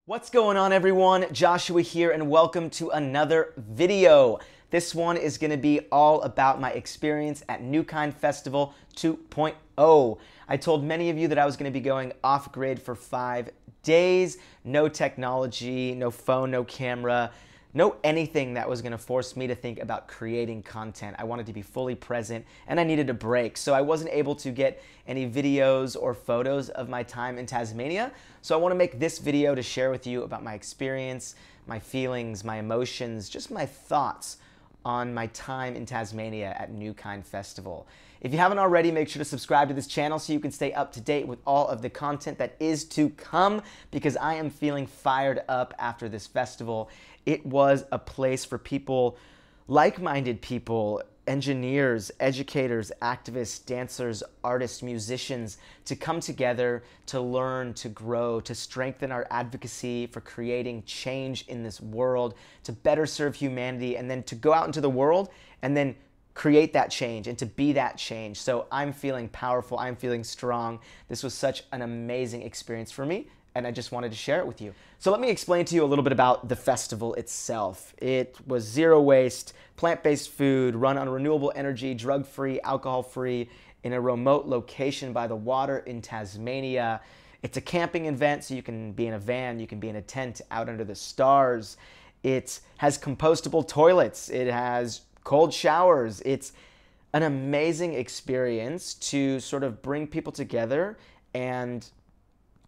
What's going on, everyone? Joshua here, and welcome to another video. This one is going to be all about my experience at Newkind Festival 2.0. I told many of you that I was going to be going off-grid for 5 days. No technology, no phone, no camera, no anything that was going to force me to think about creating content. I wanted to be fully present, and I needed a break. So I wasn't able to get any videos or photos of my time in Tasmania. So I want to make this video to share with you about my experience, my feelings, my emotions, just my thoughts on my time in Tasmania at Newkind Festival. If you haven't already, make sure to subscribe to this channel so you can stay up to date with all of the content that is to come, because I am feeling fired up after this festival. It was a place for people, like-minded people, engineers, educators, activists, dancers, artists, musicians, to come together, to learn, to grow, to strengthen our advocacy for creating change in this world, to better serve humanity, and then to go out into the world and then create that change and to be that change. So I'm feeling powerful, I'm feeling strong. This was such an amazing experience for me, and I just wanted to share it with you. So let me explain to you a little bit about the festival itself. It was zero waste, plant-based food, run on renewable energy, drug-free, alcohol-free, in a remote location by the water in Tasmania. It's a camping event, so you can be in a van, you can be in a tent out under the stars. It has compostable toilets, it has cold showers. It's an amazing experience to sort of bring people together and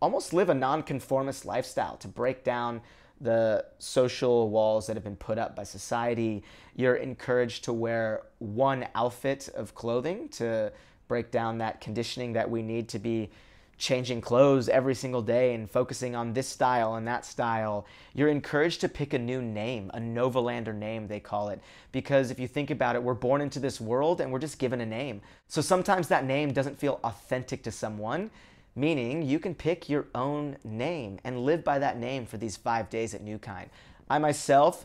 almost live a nonconformist lifestyle, to break down the social walls that have been put up by society. You're encouraged to wear one outfit of clothing to break down that conditioning that we need to be changing clothes every single day and focusing on this style and that style. You're encouraged to pick a new name, a Novalander name they call it, because if you think about it, we're born into this world and we're just given a name. So sometimes that name doesn't feel authentic to someone, meaning you can pick your own name and live by that name for these 5 days at Newkind. I myself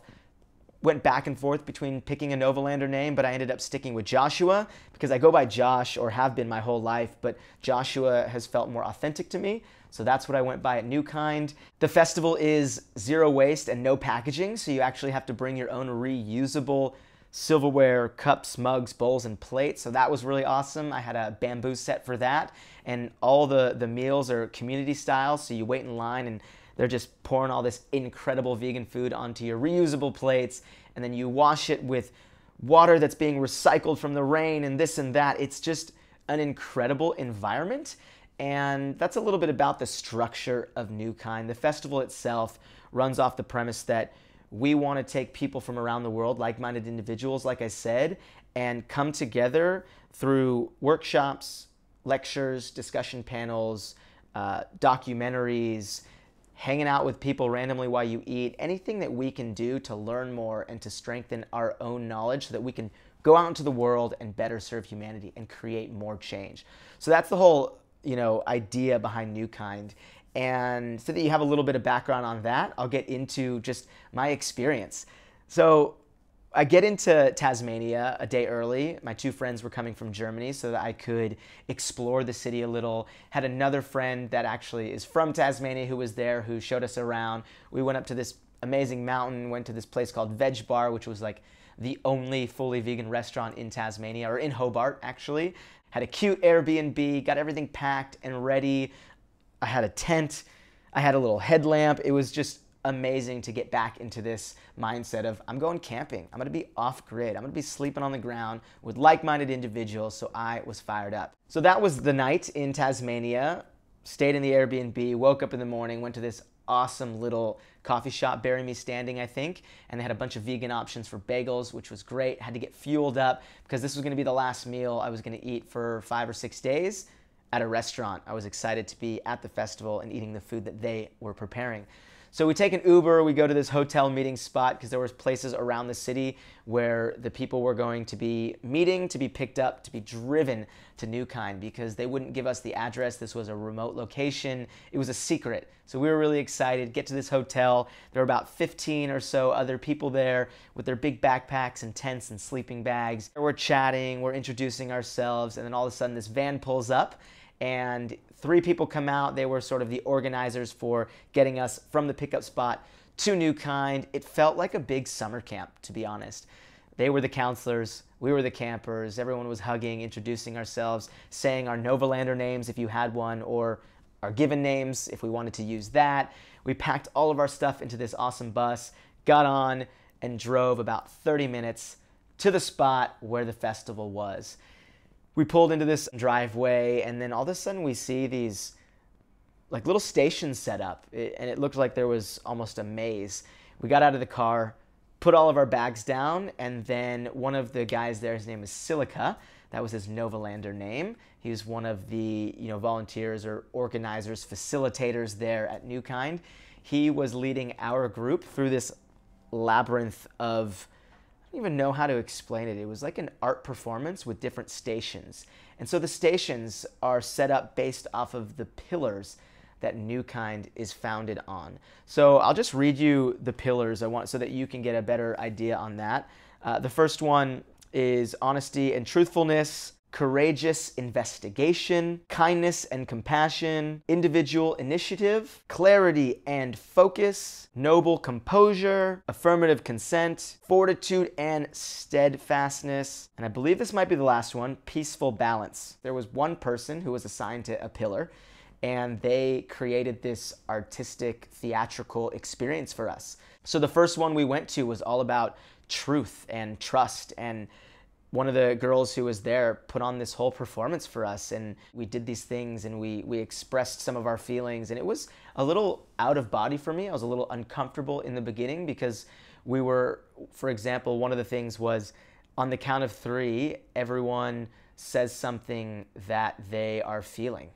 went back and forth between picking a Novalander name, but I ended up sticking with Joshua because I go by Josh, or have been my whole life, but Joshua has felt more authentic to me. So that's what I went by at Newkind. The festival is zero waste and no packaging, so you actually have to bring your own reusable silverware, cups, mugs, bowls, and plates. So that was really awesome. I had a bamboo set for that, and all the meals are community style, so you wait in line and they're just pouring all this incredible vegan food onto your reusable plates, and then you wash it with water that's being recycled from the rain and this and that. It's just an incredible environment, and that's a little bit about the structure of Newkind. The festival itself runs off the premise that we want to take people from around the world, like-minded individuals, like I said, and come together through workshops, lectures, discussion panels, documentaries, hanging out with people randomly while you eat, anything that we can do to learn more and to strengthen our own knowledge so that we can go out into the world and better serve humanity and create more change. So that's the whole, idea behind Newkind. And so that you have a little bit of background on that, I'll get into just my experience. So I get into Tasmania a day early. My 2 friends were coming from Germany so that I could explore the city a little. Had another friend that actually is from Tasmania who was there, who showed us around. We went up to this amazing mountain, went to this place called Veg Bar, which was like the only fully vegan restaurant in Tasmania, or in Hobart actually. Had a cute Airbnb, got everything packed and ready. I had a tent, I had a little headlamp. It was just amazing to get back into this mindset of, I'm going camping, I'm gonna be off-grid, I'm gonna be sleeping on the ground with like-minded individuals, so I was fired up. So that was the night in Tasmania, stayed in the Airbnb, woke up in the morning, went to this awesome little coffee shop, Bury Me Standing, I think, and they had a bunch of vegan options for bagels, which was great. Had to get fueled up because this was gonna be the last meal I was gonna eat for 5 or 6 days at a restaurant. I was excited to be at the festival and eating the food that they were preparing. So we take an Uber, we go to this hotel meeting spot because there was places around the city where the people were going to be meeting, to be picked up, to be driven to Newkind, because they wouldn't give us the address. This was a remote location. It was a secret. So we were really excited, get to this hotel. There were about 15 or so other people there with their big backpacks and tents and sleeping bags. We're chatting, we're introducing ourselves, and then all of a sudden this van pulls up, and 3 people come out. They were sort of the organizers for getting us from the pickup spot to Newkind. It felt like a big summer camp, to be honest. They were the counselors, we were the campers, everyone was hugging, introducing ourselves, saying our Novalander names if you had one, or our given names if we wanted to use that. We packed all of our stuff into this awesome bus, got on, and drove about 30 minutes to the spot where the festival was. We pulled into this driveway, and then all of a sudden we see these like little stations set up, and it looked like there was almost a maze. We got out of the car, put all of our bags down, and then one of the guys there, his name is Silica, that was his Novalander name. He was one of the volunteers or organizers, facilitators there at Newkind. He was leading our group through this labyrinth of, I don't even know how to explain it. It was like an art performance with different stations. And so the stations are set up based off of the pillars that Newkind is founded on. So I'll just read you the pillars so that you can get a better idea on that. The first one is honesty and truthfulness, courageous investigation, kindness and compassion, individual initiative, clarity and focus, noble composure, affirmative consent, fortitude and steadfastness, and I believe this might be the last one, peaceful balance. There was one person who was assigned to a pillar, and they created this artistic, theatrical experience for us. So the first one we went to was all about truth and trust, and one of the girls who was there put on this whole performance for us, and we did these things, and we expressed some of our feelings, and it was a little out of body for me. I was a little uncomfortable in the beginning because we were, for example, one of the things was on the count of 3, everyone says something that they are feeling.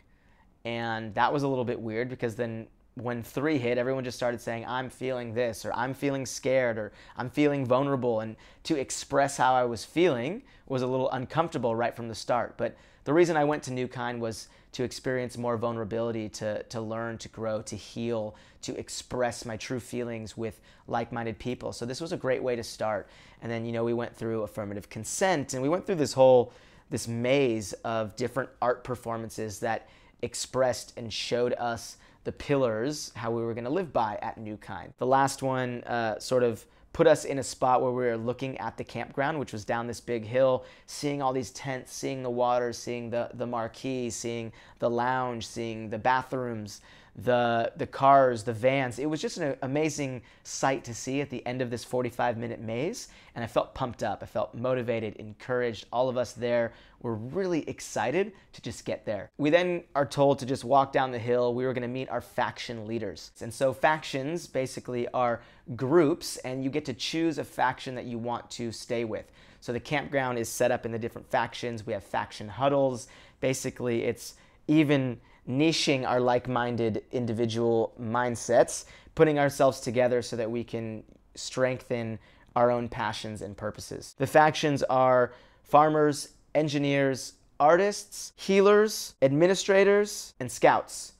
And that was a little bit weird because then when 3 hit, everyone just started saying, I'm feeling this, or I'm feeling scared, or I'm feeling vulnerable. And to express how I was feeling was a little uncomfortable right from the start. But the reason I went to Newkind was to experience more vulnerability, to learn, to grow, to heal, to express my true feelings with like-minded people. So this was a great way to start. And then, we went through affirmative consent, and we went through this maze of different art performances that expressed and showed us the pillars, how we were going to live by at Newkind. The last one sort of put us in a spot where we were looking at the campground, which was down this big hill, seeing all these tents, seeing the water, seeing the marquee, seeing the lounge, seeing the bathrooms, the cars, the vans. It was just an amazing sight to see at the end of this 45-minute maze, and I felt pumped up. I felt motivated, encouraged. All of us there were really excited to just get there. We then are told to just walk down the hill. We were going to meet our faction leaders. And so factions basically are groups, and you get to choose a faction that you want to stay with. So the campground is set up in the different factions. We have faction huddles. Basically, it's even niching our like-minded individual mindsets, putting ourselves together so that we can strengthen our own passions and purposes. The factions are farmers, engineers, artists, healers, administrators, and scouts.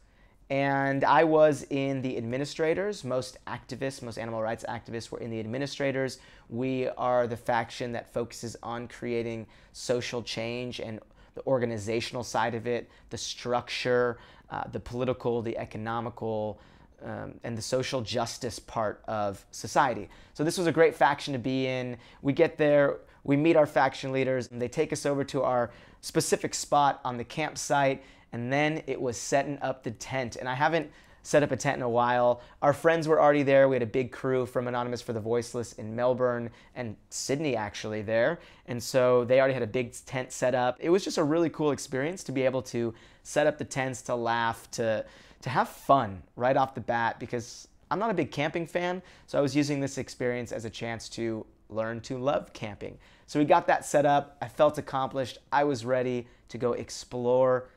And I was in the administrators. Most activists, most animal rights activists were in the administrators. We are the faction that focuses on creating social change and the organizational side of it, the structure, the political, the economical, and the social justice part of society. So this was a great faction to be in. We get there, we meet our faction leaders, and they take us over to our specific spot on the campsite, and then it was setting up the tent. And I haven't set up a tent in a while. Our friends were already there. We had a big crew from Anonymous for the Voiceless in Melbourne and Sydney actually there. And so they already had a big tent set up. It was just a really cool experience to be able to set up the tents, to laugh, to have fun right off the bat, because I'm not a big camping fan. So I was using this experience as a chance to learn to love camping. So we got that set up. I felt accomplished. I was ready to go explore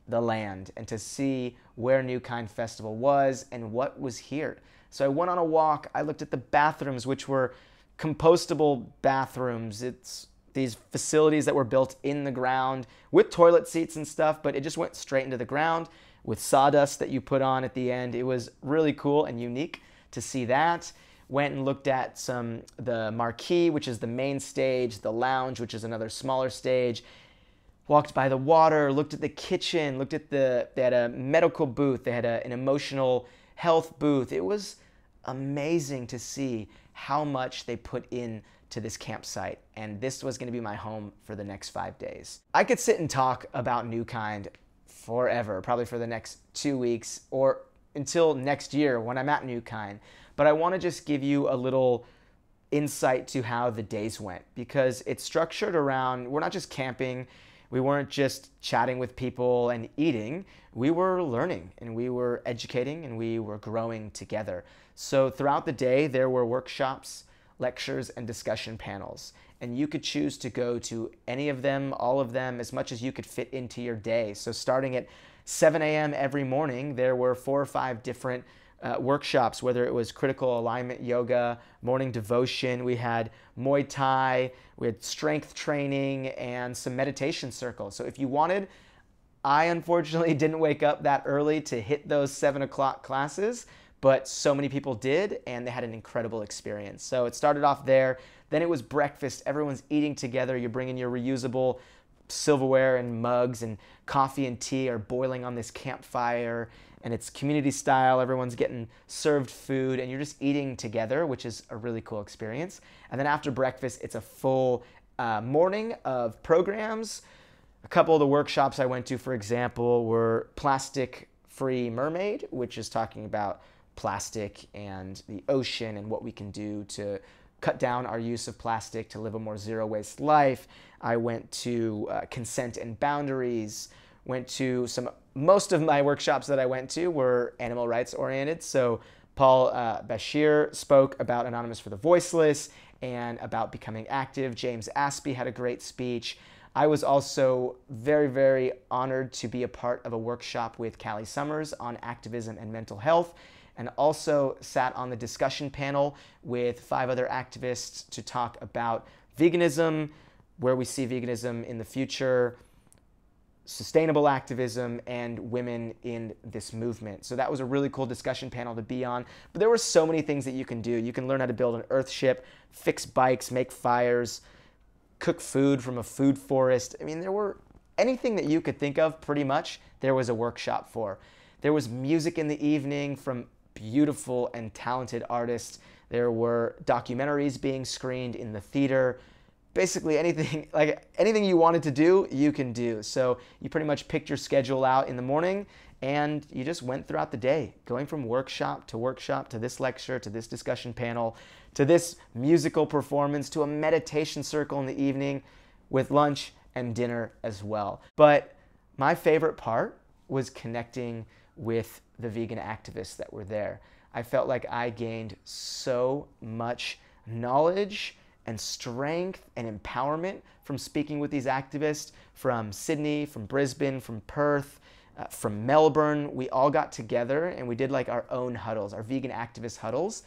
the land and to see where Newkind Festival was and what was here. So I went on a walk. I looked at the bathrooms, which were compostable bathrooms. It's these facilities that were built in the ground with toilet seats and stuff, but it just went straight into the ground with sawdust that you put on at the end. It was really cool and unique to see that. Went and looked at the marquee, which is the main stage, the lounge, which is another smaller stage. walked by the water, looked at the kitchen, they had a medical booth, they had an emotional health booth. It was amazing to see how much they put in to this campsite, and this was going to be my home for the next 5 days. I could sit and talk about Newkind forever, probably for the next 2 weeks or until next year when I'm at Newkind, but I want to just give you a little insight to how the days went, because it's structured around, we're not just camping, we weren't just chatting with people and eating, we were learning and we were educating and we were growing together. So throughout the day there were workshops, lectures, and discussion panels, and you could choose to go to any of them, all of them, as much as you could fit into your day. So starting at 7 a.m. every morning, there were 4 or 5 different workshops, whether it was critical alignment yoga, morning devotion, we had Muay Thai, we had strength training, and some meditation circles. So if you wanted, I unfortunately didn't wake up that early to hit those 7 o'clock classes, but so many people did, and they had an incredible experience. So it started off there, then it was breakfast, everyone's eating together, you're bringing your reusable silverware and mugs, and coffee and tea are boiling on this campfire, and it's community style, everyone's getting served food, and you're just eating together, which is a really cool experience. And then after breakfast, it's a full morning of programs. A couple of the workshops I went to, for example, were Plastic-Free Mermaid, which is talking about plastic and the ocean and what we can do to cut down our use of plastic to live a more zero-waste life. I went to Consent and Boundaries, most of my workshops that I went to were animal rights oriented. So Paul Bashir spoke about Anonymous for the Voiceless and about becoming active. James Aspey had a great speech. I was also very, very honored to be a part of a workshop with Callie Summers on activism and mental health, and also sat on the discussion panel with 5 other activists to talk about veganism, where we see veganism in the future, sustainable activism, and women in this movement. So that was a really cool discussion panel to be on. But there were so many things that you can do. You can learn how to build an earth ship, fix bikes, make fires, cook food from a food forest. I mean, there were anything that you could think of, pretty much, there was a workshop for. There was music in the evening from beautiful and talented artists. There were documentaries being screened in the theater. Basically anything, like anything you wanted to do, you can do. So you pretty much picked your schedule out in the morning and you just went throughout the day, going from workshop to this lecture, to this discussion panel, to this musical performance, to a meditation circle in the evening, with lunch and dinner as well. But my favorite part was connecting with the vegan activists that were there. I felt like I gained so much knowledge and strength and empowerment from speaking with these activists from Sydney, from Brisbane, from Perth, from Melbourne. We all got together and we did like our own huddles, our vegan activist huddles,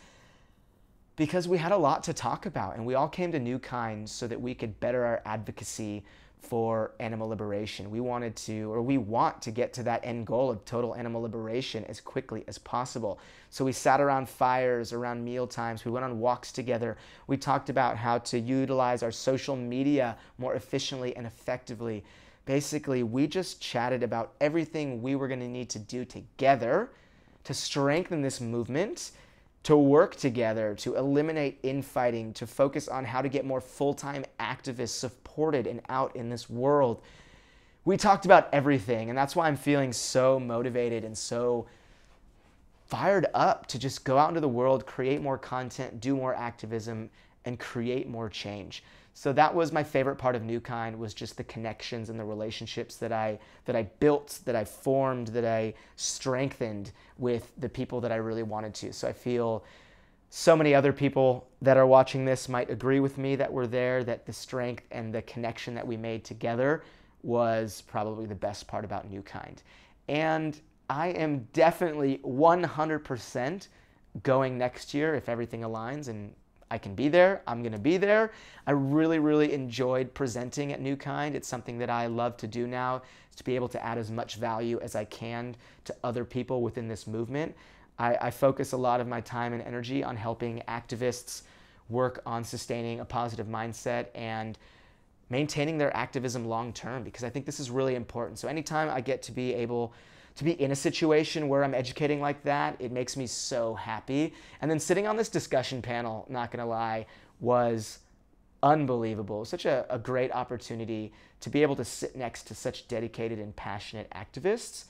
because we had a lot to talk about, and we all came to Newkind so that we could better our advocacy for animal liberation. We want to get to that end goal of total animal liberation as quickly as possible. So we sat around fires, around meal times, we went on walks together. We talked about how to utilize our social media more efficiently and effectively. Basically, we just chatted about everything we were going to need to do together to strengthen this movement, to work together, to eliminate infighting, to focus on how to get more full-time activists supported and out in this world. We talked about everything, and that's why I'm feeling so motivated and so fired up to just go out into the world, create more content, do more activism, and create more change. So that was my favorite part of Newkind, was just the connections and the relationships that I built, that I formed, that I strengthened with the people that I really wanted to. So I feel so many other people that are watching this might agree with me that were there, that the strength and the connection that we made together was probably the best part about Newkind. And I am definitely 100% going next year if everything aligns and I can be there. I'm going to be there. I really, really enjoyed presenting at Newkind. It's something that I love to do now, is to be able to add as much value as I can to other people within this movement. I focus a lot of my time and energy on helping activists work on sustaining a positive mindset and maintaining their activism long term, because I think this is really important. So anytime I get to be able to be in a situation where I'm educating like that, it makes me so happy. And then sitting on this discussion panel, not gonna lie, was unbelievable. Such a great opportunity to be able to sit next to such dedicated and passionate activists.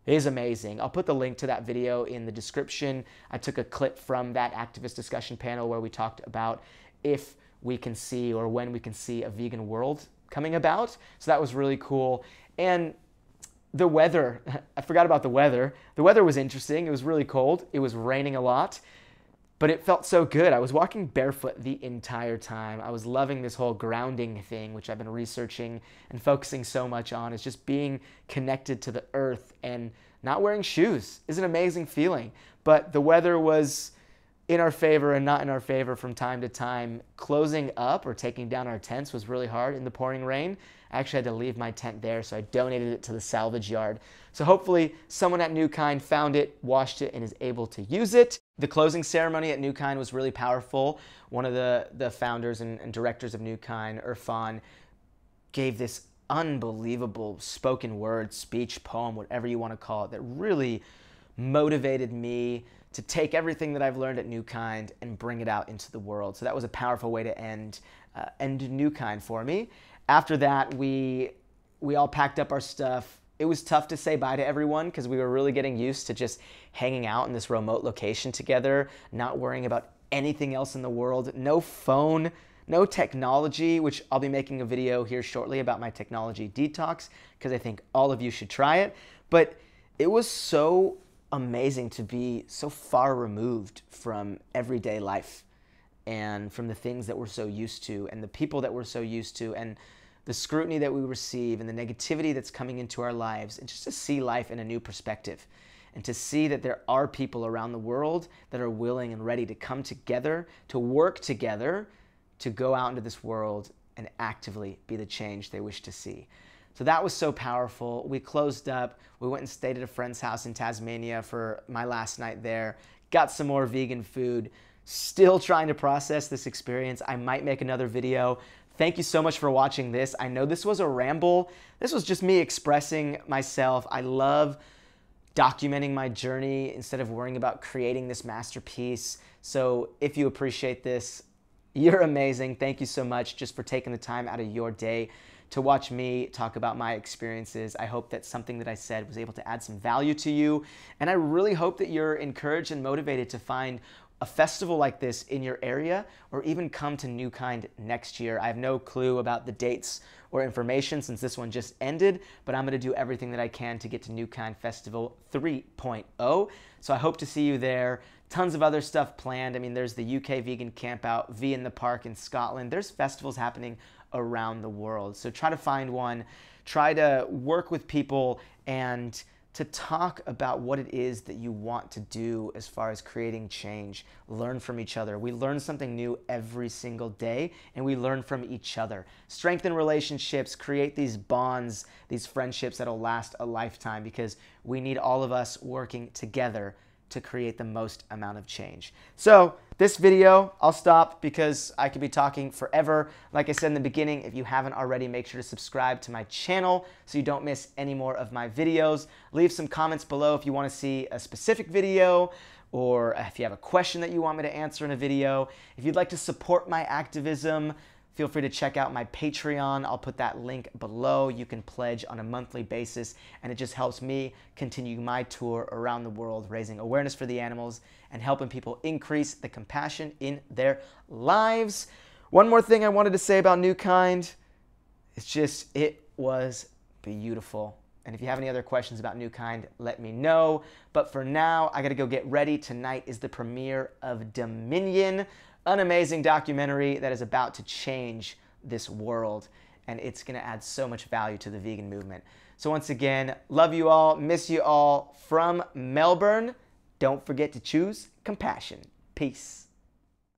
It is amazing. I'll put the link to that video in the description. I took a clip from that activist discussion panel where we talked about if we can see or when we can see a vegan world coming about. So that was really cool. And the weather, I forgot about the weather. The weather was interesting. It was really cold. It was raining a lot, but it felt so good. I was walking barefoot the entire time. I was loving this whole grounding thing, which I've been researching and focusing so much on, is just being connected to the earth, and not wearing shoes is an amazing feeling. But the weather was in our favor and not in our favor from time to time. Closing up or taking down our tents was really hard in the pouring rain. I actually had to leave my tent there, so I donated it to the salvage yard. So hopefully someone at Newkind found it, washed it, and is able to use it. The closing ceremony at Newkind was really powerful. One of the founders and directors of Newkind, Irfan, gave this unbelievable spoken word, speech, poem, whatever you want to call it, that really motivated me to take everything that I've learned at Newkind and bring it out into the world. So that was a powerful way to end Newkind for me. After that, we all packed up our stuff. It was tough to say bye to everyone because we were really getting used to just hanging out in this remote location together, not worrying about anything else in the world, no phone, no technology, which I'll be making a video here shortly about my technology detox because I think all of you should try it. But it was so amazing to be so far removed from everyday life and from the things that we're so used to and the people that we're so used to and the scrutiny that we receive and the negativity that's coming into our lives, and just to see life in a new perspective and to see that there are people around the world that are willing and ready to come together, to work together, to go out into this world and actively be the change they wish to see. So that was so powerful. We closed up. We went and stayed at a friend's house in Tasmania for my last night there. Got some more vegan food. Still trying to process this experience. I might make another video. Thank you so much for watching this. I know this was a ramble. This was just me expressing myself. I love documenting my journey instead of worrying about creating this masterpiece. So if you appreciate this, you're amazing. Thank you so much just for taking the time out of your day to watch me talk about my experiences. I hope that something that I said was able to add some value to you. And I really hope that you're encouraged and motivated to find a festival like this in your area, or even come to Newkind next year. I have no clue about the dates or information since this one just ended, but I'm gonna do everything that I can to get to Newkind Festival 3.0. So I hope to see you there. Tons of other stuff planned. I mean, there's the UK Vegan Campout, V in the Park in Scotland. There's festivals happening around the world. So try to find one, try to work with people and to talk about what it is that you want to do as far as creating change. Learn from each other. We learn something new every single day, and we learn from each other. Strengthen relationships, create these bonds, these friendships that'll last a lifetime, because we need all of us working together to create the most amount of change. So this video, I'll stop because I could be talking forever. Like I said in the beginning, if you haven't already, make sure to subscribe to my channel so you don't miss any more of my videos. Leave some comments below if you want to see a specific video, or if you have a question that you want me to answer in a video. If you'd like to support my activism, feel free to check out my Patreon. I'll put that link below. You can pledge on a monthly basis, and it just helps me continue my tour around the world, raising awareness for the animals and helping people increase the compassion in their lives. One more thing I wanted to say about Newkind. It's just, it was beautiful. And if you have any other questions about Newkind, let me know. But for now, I gotta go get ready. Tonight is the premiere of Dominion, an amazing documentary that is about to change this world, and it's gonna add so much value to the vegan movement. So once again, love you all, miss you all from Melbourne. Don't forget to choose compassion. Peace.